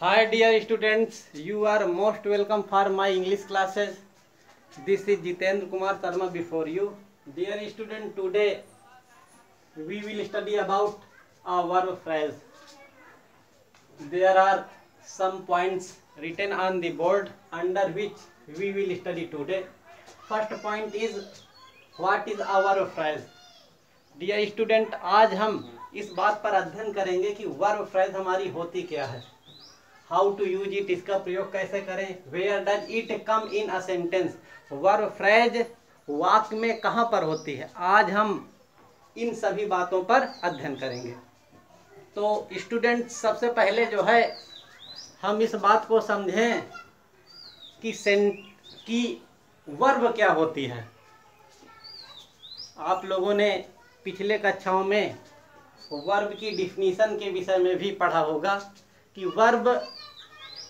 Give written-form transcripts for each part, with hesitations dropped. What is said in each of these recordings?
Hi dear students, you are most welcome for my English classes. This is Jitendra Kumar Sharma before you. Dear student, today we will study about a verb phrase. There are some points written on the board under which we will study today. First point is what is a verb phrase. Dear student, आज हम इस बात पर अध्ययन करेंगे कि verb phrase हमारी होती क्या है, हाउ टू यूज इट, इसका प्रयोग कैसे करें, where does it come in a sentence, verb phrase वाक्य में कहाँ पर होती है। आज हम इन सभी बातों पर अध्ययन करेंगे। तो स्टूडेंट, सबसे पहले जो है हम इस बात को समझें कि वर्ब क्या होती है। आप लोगों ने पिछले कक्षाओं में वर्ब की डिफिनीशन के विषय में भी पढ़ा होगा कि verb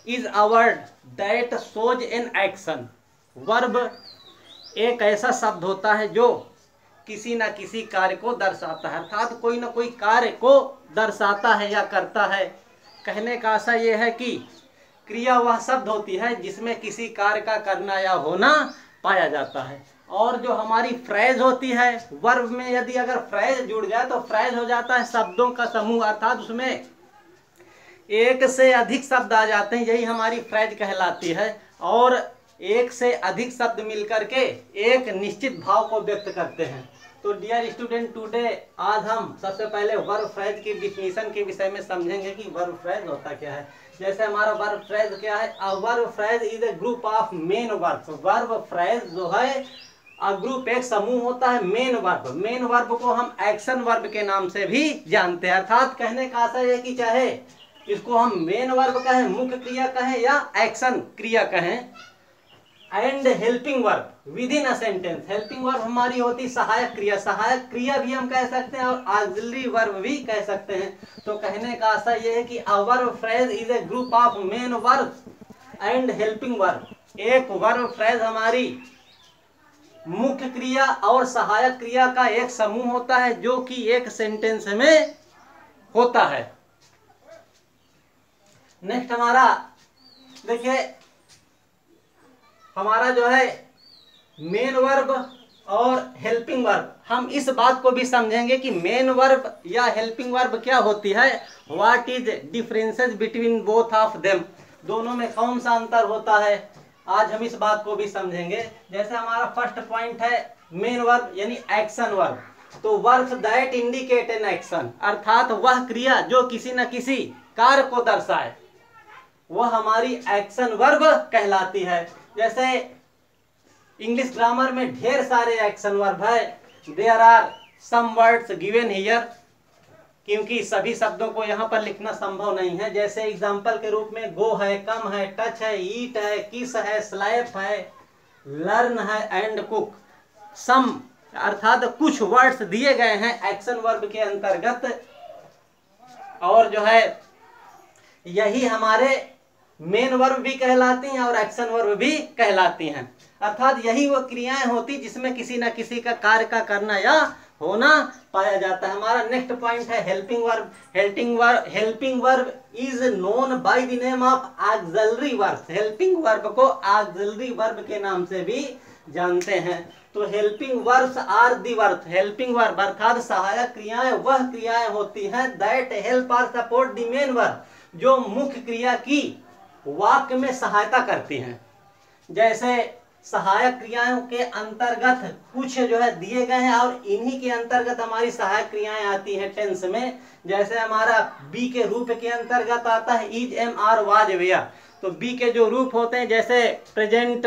is a word that shows an action. Verb एक ऐसा शब्द होता है जो किसी न किसी कार्य को दर्शाता है, अर्थात कोई न कोई कार्य को दर्शाता है या करता है। कहने का आशा यह है कि क्रिया वह शब्द होती है जिसमें किसी कार्य का करना या होना पाया जाता है। और जो हमारी फ्रेज होती है, वर्ब में यदि अगर फ्रेज जुड़ जाए तो फ्रेज हो जाता है शब्दों का समूह, अर्थात उसमें एक से अधिक शब्द आ जाते हैं, यही हमारी फ्रेज कहलाती है। और एक से अधिक शब्द मिलकर के एक निश्चित भाव को व्यक्त करते हैं। तो डियर स्टूडेंट, टुडे आज हम सबसे पहले वर्ब फ्रेज की डिफिनीशन के विषय में समझेंगे कि वर्ब फ्रेज होता क्या है। जैसे हमारा वर्ब फ्रेज क्या है, a verb phrase is a group of main verbs. Verb phrase जो है ग्रुप, एक समूह होता है मेन वर्ब। मेन वर्ब को हम एक्शन वर्ब के नाम से भी जानते हैं। अर्थात कहने का आशय है कि चाहे इसको हम मेन वर्ब कहें, मुख्य क्रिया कहें या एक्शन क्रिया कहें, and helping verb with in a sentence. Helping verb हमारी होती सहायक क्रिया, सहायक क्रिया भी हम कह सकते हैं और ऑक्सिलरी वर्ब भी कह सकते हैं। तो कहने का आशय यह है कि a verb phrase is a group of main verb and helping verb. एक वर्ब फ्रेज हमारी मुख्य क्रिया और सहायक क्रिया का एक समूह होता है जो कि एक सेंटेंस में होता है। नेक्स्ट हमारा देखिए, हमारा जो है मेन वर्ब और हेल्पिंग वर्ब, हम इस बात को भी समझेंगे कि मेन वर्ब या हेल्पिंग वर्ब क्या होती है, what is differences between both of them, दोनों में कौन सा अंतर होता है, आज हम इस बात को भी समझेंगे। जैसे हमारा फर्स्ट पॉइंट है मेन वर्ब यानी एक्शन वर्ब। तो verb that indicate an action, अर्थात वह क्रिया जो किसी न किसी कार्य को दर्शाए, वह हमारी एक्शन वर्ब कहलाती है। जैसे इंग्लिश ग्रामर में ढेर सारे एक्शन वर्ब है। There are some words given here, क्योंकि सभी शब्दों को यहाँ पर लिखना संभव नहीं है। जैसे एग्जाम्पल के रूप में गो है, कम है, टच है, ईट है, किस है, स्लैप है, लर्न है एंड कुक। सम अर्थात कुछ वर्ड्स दिए गए हैं एक्शन वर्ब के अंतर्गत, और जो है यही हमारे मेन वर्ब भी कहलाती हैं और एक्शन वर्ब भी कहलाती हैं। अर्थात यही वो क्रियाएं होती जिसमें किसी न किसी का कार्य का करना या होना पाया जाता है। हमारा नेक्स्ट पॉइंट है helping verb. Helping verb is known by the name of auxiliary verb. Helping verb को ऑक्सिलरी वर्ब के नाम से भी जानते हैं। तो helping verbs are the verb. Helping वर्ब अर्थात सहायक क्रियाएं वह क्रियाएं होती हैं दैट हेल्प और सपोर्ट द मेन वर्ब, जो मुख्य क्रिया की वाक्य में सहायता करती हैं। जैसे सहायक क्रियाओं के अंतर्गत कुछ जो है दिए गए हैं और इन्हीं के अंतर्गत हमारी सहायक क्रियाएं आती हैं टेंस में। जैसे हमारा बी के रूप के अंतर्गत आता है is, am, are, was, were. तो बी के जो रूप होते हैं जैसे प्रेजेंट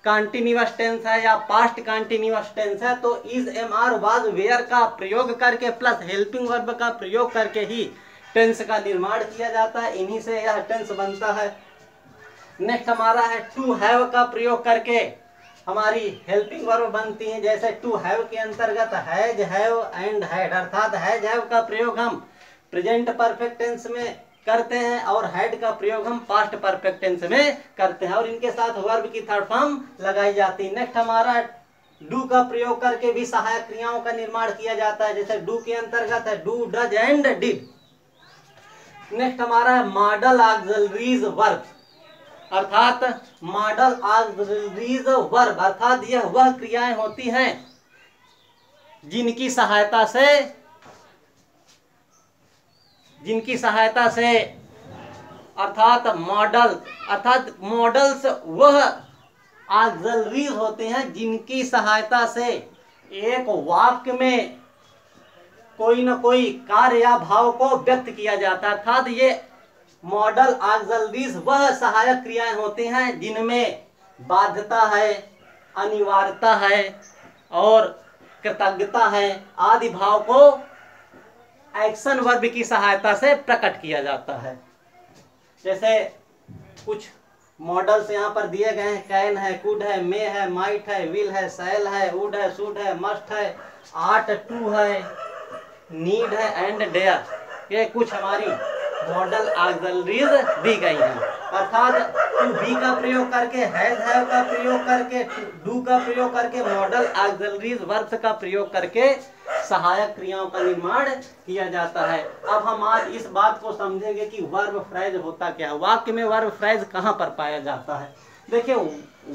कंटिन्यूअस टेंस है या पास्ट कंटिन्यूअस टेंस है, तो is, am, are, was, were का प्रयोग करके प्लस हेल्पिंग वर्ब का प्रयोग करके ही टेंस का निर्माण किया जाता है। इन्हीं से यह टेंस बनता है। नेक्स्ट हमारा है टू हैव का प्रयोग करके हमारी हेल्पिंग वर्ब बनती है। जैसे टू हैव के अंतर्गत हैज, हैव एंड हैड, अर्थात हैज, हैव का प्रयोग हम प्रेजेंट परफेक्ट टेंस में करते हैं और हैड का प्रयोग हम पास्ट परफेक्ट टेंस में करते हैं, और इनके साथ वर्ब की थर्ड फॉर्म लगाई जाती है। नेक्स्ट हमारा डू का प्रयोग करके भी सहायक क्रियाओं का निर्माण किया जाता है। जैसे डू के अंतर्गत है do, does and did. Next हमारा है मॉडल ऑक्सिलरीज वर्ब, अर्थात मॉडल ऑक्सिलरीज वर्ब अर्थात यह वह क्रियाएं होती हैं जिनकी सहायता से अर्थात मॉडल्स वह ऑक्सिलरीज होते हैं जिनकी सहायता से एक वाक्य में कोई न कोई कार्य या भाव को व्यक्त किया जाता है। अर्थात ये मॉडल ऑक्सिलरीज वह सहायक क्रियाएं होती हैं जिनमें बाध्यता है, अनिवार्यता है और कृतज्ञता है आदि भाव को एक्शन वर्ब की सहायता से प्रकट किया जाता है। जैसे कुछ मॉडल्स यहाँ पर दिए गए हैं, कैन है, कुड है, मे है, माइट है, विल है, शैल है, वुड है, शुड है, मस्ट है, आर्ट टू है, नीड है एंड डेयर। ये कुछ हमारी मॉडल ऑक्सिलरीज दी गई हैं। अर्थात टू बी का प्रयोग करके, हैज हैव का प्रयोग करके, डू का प्रयोग करके, मॉडल ऑक्सिलरीज वर्ब्स का प्रयोग करके सहायक क्रियाओं का निर्माण किया जाता है। अब हम आज इस बात को समझेंगे कि वर्ब फ्रेज होता क्या है। वाक्य में वर्ब फ्रेज कहाँ पर पाया जाता है। देखिए,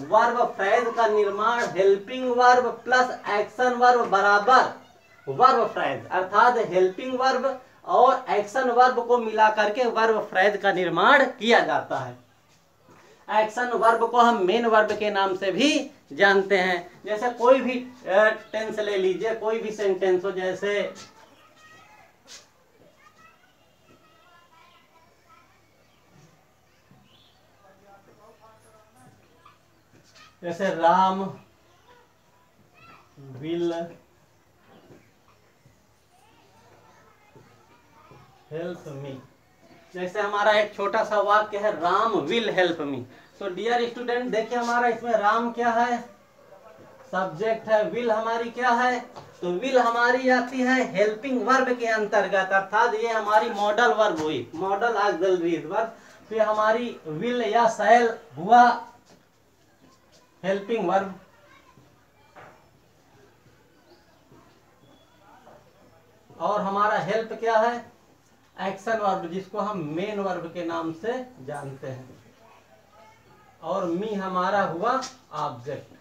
वर्ब फ्रेज का निर्माण helping verb plus action verb बराबर वर्ब फ्रेज, अर्थात हेल्पिंग वर्ब और एक्शन वर्ब को मिला करके वर्ब फ्रेज का निर्माण किया जाता है। एक्शन वर्ब को हम मेन वर्ब के नाम से भी जानते हैं। जैसे कोई भी टेंस ले लीजिए, कोई भी सेंटेंस हो, जैसे राम विल हेल्प मी। जैसे हमारा एक छोटा सा वाक्य है, राम विल हेल्प मी। तो डियर स्टूडेंट, देखिए हमारा इसमें राम क्या है, सब्जेक्ट है, विल हमारी क्या है, तो विल हमारी आती है हेल्पिंग वर्ब के अंतर्गत, अर्थात ये हमारी मॉडल वर्ब हुई, मॉडल ऑक्सिलरीज वर्ब। फिर हमारी विल या शैल हुआ हेल्पिंग वर्ब, और हमारा हेल्प क्या है, एक्शन वर्ब, जिसको हम मेन वर्ब के नाम से जानते हैं, और मी हमारा हुआ ऑब्जेक्ट।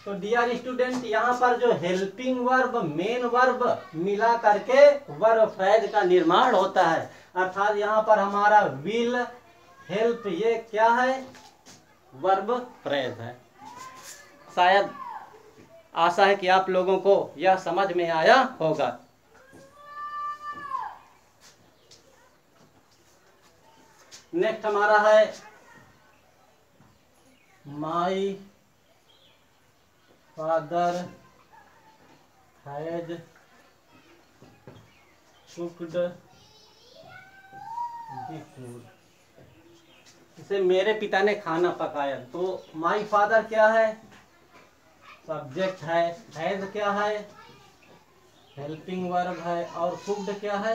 तो डियर स्टूडेंट, यहाँ पर जो हेल्पिंग वर्ब मेन वर्ब मिला करके वर्ब फ्रेज का निर्माण होता है। अर्थात यहाँ पर हमारा विल हेल्प, ये क्या है, वर्ब फ्रेज है। शायद आशा है कि आप लोगों को यह समझ में आया होगा। नेक्स्ट हमारा है my father has cooked the food. इसे मेरे पिता ने खाना पकाया। तो माई फादर क्या है, सब्जेक्ट है, हैज क्या है, हेल्पिंग वर्ब है, और कुक्ड क्या है,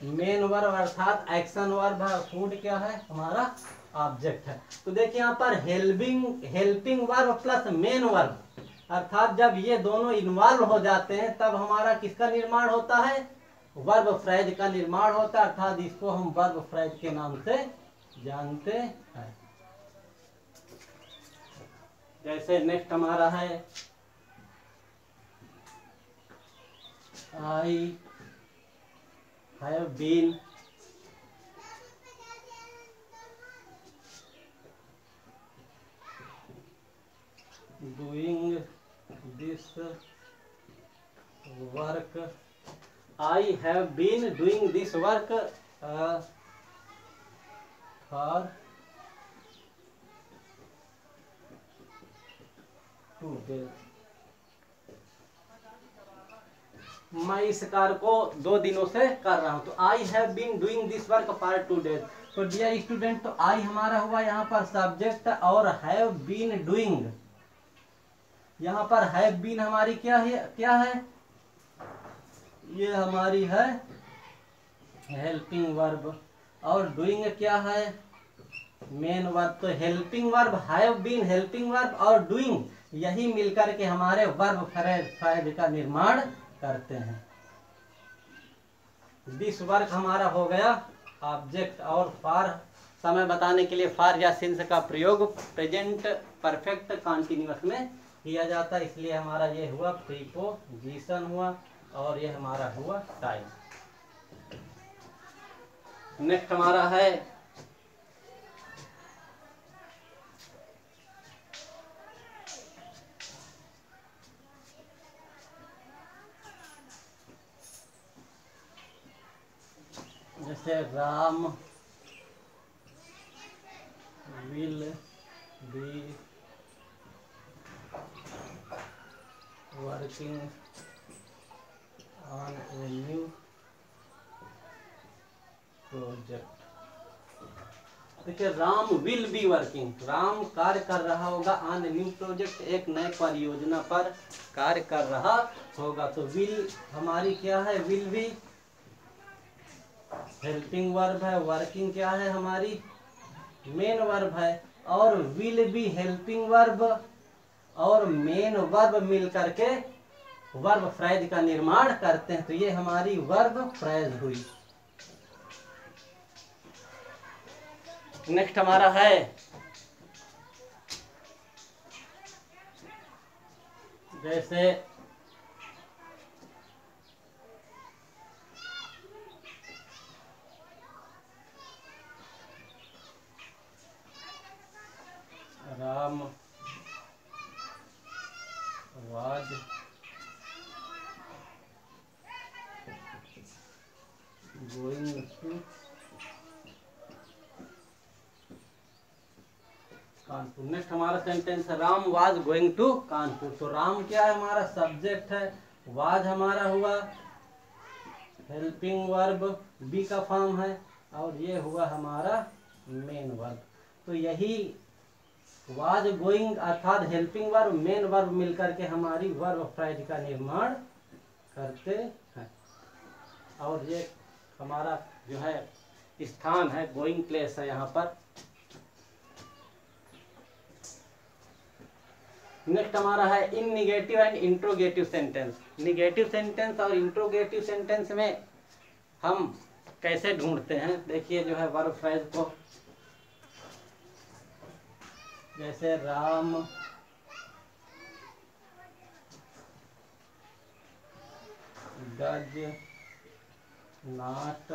मेन वर्ब अर्थात एक्शन वर्ब है, फूड क्या है, हमारा ऑब्जेक्ट है। तो देखिए यहाँ पर helping verb plus main verb, अर्थात जब ये दोनों इन्वॉल्व हो जाते हैं तब हमारा किसका निर्माण होता है, वर्ब फ्रेज का निर्माण होता है। अर्थात इसको हम वर्ब फ्रेज के नाम से जानते हैं। जैसे नेक्स्ट हमारा है I have been doing this work. I have been doing this work for 2 days। मैं इस कार्य को 2 दिनों से कर रहा हूं। तो I have been doing this work for 2 days। तो डियर स्टूडेंट, तो आई हमारा हुआ यहाँ पर सब्जेक्ट, और हैव बीन डूइंग, यहाँ पर हैव बीन हमारी क्या है, ये हमारी है हेल्पिंग वर्ब, और डूइंग क्या है, मेन वर्ब। तो helping verb, have been helping verb और डूइंग, यही मिलकर के हमारे वर्ब फ्रेज का निर्माण करते हैं। दिस वर्क हमारा हो गया ऑब्जेक्ट। और फॉर समय बताने के लिए फॉर या सिंस का प्रयोग प्रेजेंट परफेक्ट कॉन्टिन्यूअस में किया जाता है, इसलिए हमारा ये हुआ प्रीपोजिशन हुआ और ये हमारा हुआ टाइम। नेक्स्ट हमारा है जैसे Ram will be working on a new project. देखिए Ram will be working, Ram कार्य कर रहा होगा ऑन ए न्यू प्रोजेक्ट, एक नए परियोजना पर कार्य कर रहा होगा। तो विल हमारी क्या है, विल भी हेल्पिंग वर्ब है, वर्किंग क्या है हमारी मेन वर्ब है, और विल बी हेल्पिंग वर्ब और मेन वर्ब मिल करके वर्ब फ्रेज का निर्माण करते हैं। तो ये हमारी वर्ब फ्रेज हुई। नेक्स्ट हमारा है जैसे Ram was going to Kanpur. Next हमारा सेंटेंस है Ram was going to Kanpur. तो राम क्या है हमारा सब्जेक्ट है, वाज हमारा हुआ हेल्पिंग वर्ब, बी का फॉर्म है, और ये हुआ हमारा मेन वर्ब। तो यही वाज गोइंग अर्थात हेल्पिंग वर्ब मेन वर्ब मिलकर के हमारी वर्ब फ्रेज का निर्माण करते हैं। और ये हमारा जो है स्थान है, गोइंग प्लेस है यहाँ पर। नेक्स्ट हमारा है in negative and interrogative sentence. Negative sentence और इंट्रोगेटिव सेंटेंस में हम कैसे ढूंढते हैं, देखिए जो है वर्ब फ्रेज को, जैसे Ram does not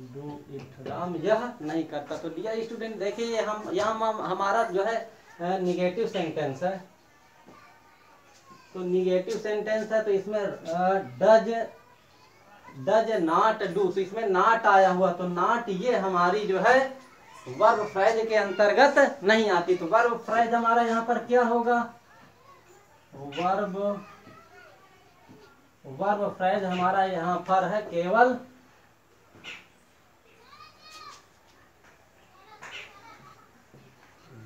do it, Ram यह नहीं करता। तो डियर स्टूडेंट देखिए हम यहाँ हमारा जो है निगेटिव सेंटेंस है। तो निगेटिव सेंटेंस है तो इसमें डज नॉट डू, तो इसमें नॉट आया हुआ, तो नॉट ये हमारी जो है वर्ब फ्रेज के अंतर्गत नहीं आती। तो वर्ब फ्रेज हमारा यहाँ पर क्या होगा, वर्ब फ्रेज हमारा यहाँ पर है केवल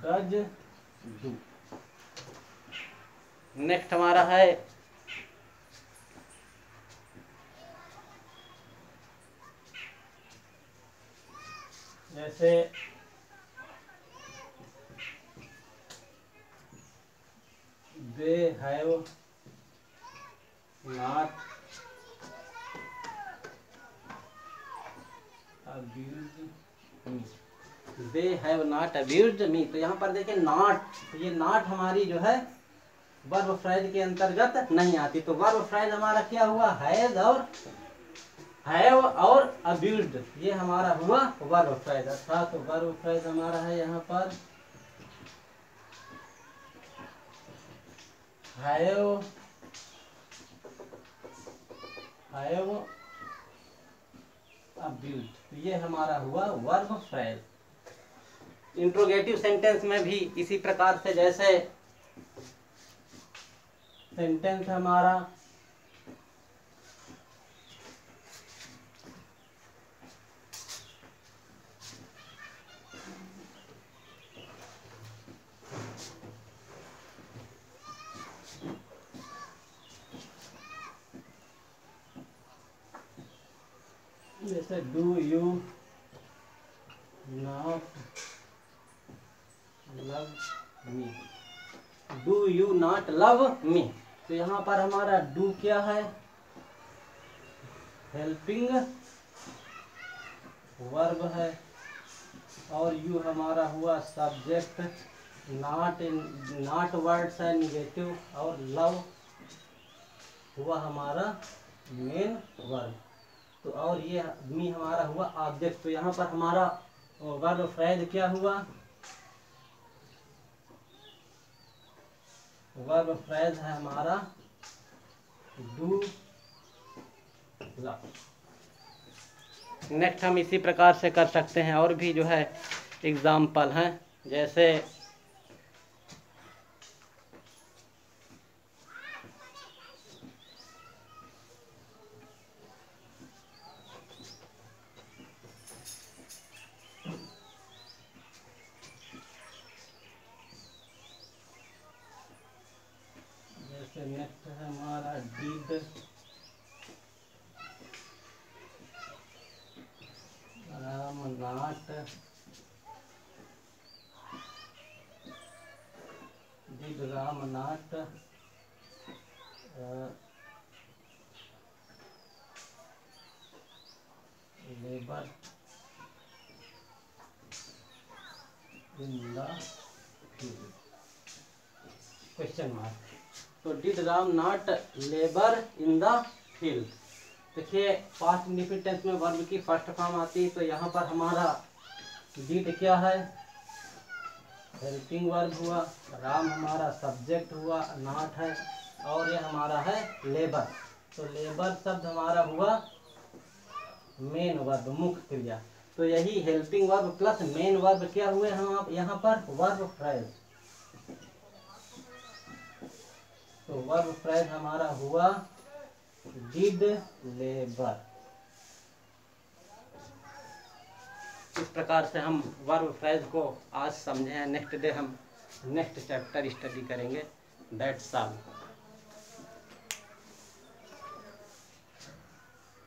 डज डू। नेक्स्ट हमारा है जैसे they have not abused me, they have not abused me. तो यहाँ पर देखिए नॉट, ये नॉट हमारी जो है वर्ब फ्रेज के अंतर्गत नहीं आती। तो वर्ब फ्रेज हमारा क्या हुआ, हैज और हैव और अब्यूज्ड, ये हमारा हुआ वर्ब फ्रेज। अर्थात वर्ब फ्रेज हमारा है यहाँ पर हैव अब्यूज्ड, तो ये हमारा हुआ वर्ब फ्रेज। इंट्रोगेटिव सेंटेंस में भी इसी प्रकार से, जैसे सेंटेंस हमारा जैसे do you not love me, do you not love me. तो यहाँ पर हमारा डू क्या है, हेल्पिंग वर्ब है, और यू हमारा हुआ सब्जेक्ट, नॉट वर्ड्स है निगेटिव, और लव हुआ हमारा मेन वर्ब। तो और ये मी हमारा हुआ ऑब्जेक्ट। तो यहाँ पर हमारा वर्ब फ्रेज क्या हुआ, वर्ब फ्रेज है हमारा डू लव। नेक्स्ट हम इसी प्रकार से कर सकते हैं, और भी जो है एग्जाम्पल हैं, जैसे नेक्स्ट है हमारा did Ram not labour in the field, question mark. तो did Ram not labour in the field. देखिए पास्ट इंडेफिनिट टेंस में वर्ब की फर्स्ट फॉर्म आती है, तो यहाँ पर हमारा डिड क्या है, हेल्पिंग वर्ब हुआ, राम हमारा सब्जेक्ट हुआ, नॉट है, और ये हमारा है लेबर। तो लेबर शब्द हमारा हुआ मेन वर्ब, मुख्य क्रिया। तो यही helping verb plus main verb क्या हुए हम यहाँ पर, वर्ब फ्रेज। तो वर्ब फ्रेज हमारा हुआ डिड लेबर। इस प्रकार से हम वर्ब फ्रेज को आज समझे हैं। नेक्स्ट डे हम नेक्स्ट चैप्टर स्टडी करेंगे। That's all.